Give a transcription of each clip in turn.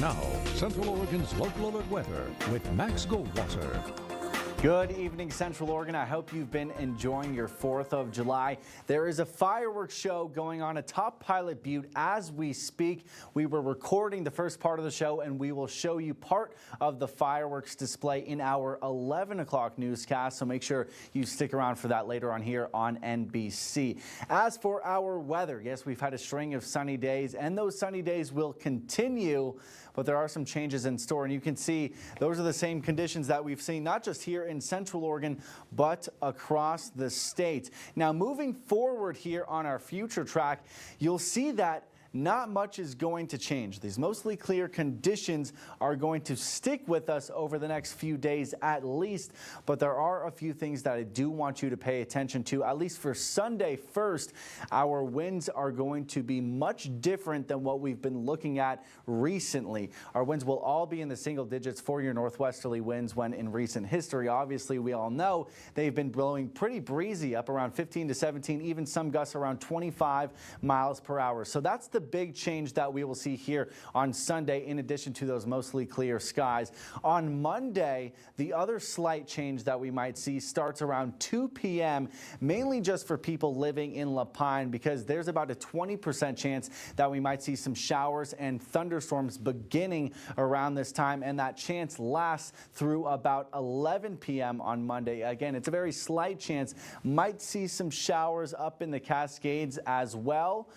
Now, Central Oregon's local alert weather with Max Goldwasser. Good evening, Central Oregon. I hope you've been enjoying your 4th of July. There is a fireworks show going on atop Pilot Butte as we speak. We were recording the first part of the show, and we will show you part of the fireworks display in our 11 o'clock newscast, so make sure you stick around for that later on here on NBC. As for our weather, yes, we've had a string of sunny days, and those sunny days will continue, but there are some changes in store, and you can see those are the same conditions that we've seen not just here in Central Oregon, but across the state. Now, moving forward here on our future track, you'll see that not much is going to change. These mostly clear conditions are going to stick with us over the next few days at least, but there are a few things that I do want you to pay attention to. At least for Sunday first, our winds are going to be much different than what we've been looking at recently. Our winds will all be in the single digits for your northwesterly winds, when in recent history, obviously, we all know they've been blowing pretty breezy, up around 15 to 17, even some gusts around 25 miles per hour. So that's the big change that we will see here on Sunday, in addition to those mostly clear skies. On Monday, the other slight change that we might see starts around 2 p.m., mainly just for people living in La Pine, because there's about a 20% chance that we might see some showers and thunderstorms beginning around this time, and that chance lasts through about 11 p.m. on Monday. Again, it's a very slight chance. Might see some showers up in the Cascades as well.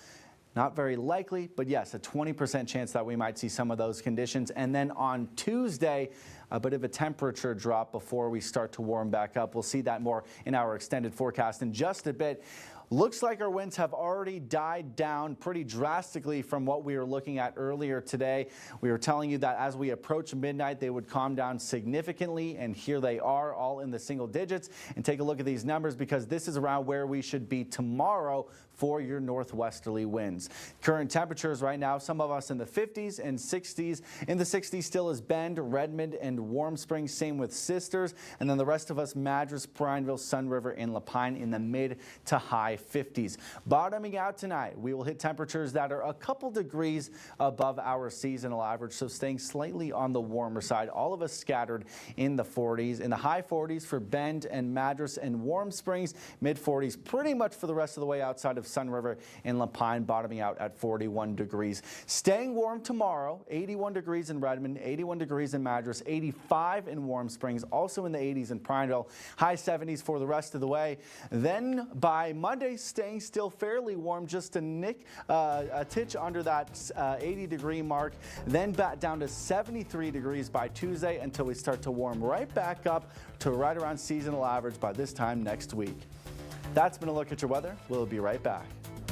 Not very likely, but yes, a 20% chance that we might see some of those conditions. And then on Tuesday, a bit of a temperature drop before we start to warm back up. We'll see that more in our extended forecast in just a bit. Looks like our winds have already died down pretty drastically from what we were looking at earlier today. We were telling you that as we approach midnight, they would calm down significantly, and here they are, all in the single digits. And take a look at these numbers, because this is around where we should be tomorrow for your northwesterly winds. Current temperatures right now, some of us in the 50s and 60s. In the 60s still is Bend, Redmond, and Warm Springs, same with Sisters. And then the rest of us, Madras, Prineville, Sun River, and La Pine in the mid to high 50s. Bottoming out tonight, we will hit temperatures that are a couple degrees above our seasonal average, so staying slightly on the warmer side. All of us scattered in the 40s, in the high 40s for Bend and Madras and Warm Springs, mid 40s pretty much for the rest of the way outside of Sun River and La Pine, bottoming out at 41 degrees. Staying warm tomorrow, 81 degrees in Redmond, 81 degrees in Madras, 85 in Warm Springs, also in the 80s in Prineville, high 70s for the rest of the way. Then by Monday, staying still fairly warm, just a titch under that 80-degree mark, then back down to 73 degrees by Tuesday, until we start to warm right back up to right around seasonal average by this time next week. That's been a look at your weather. We'll be right back.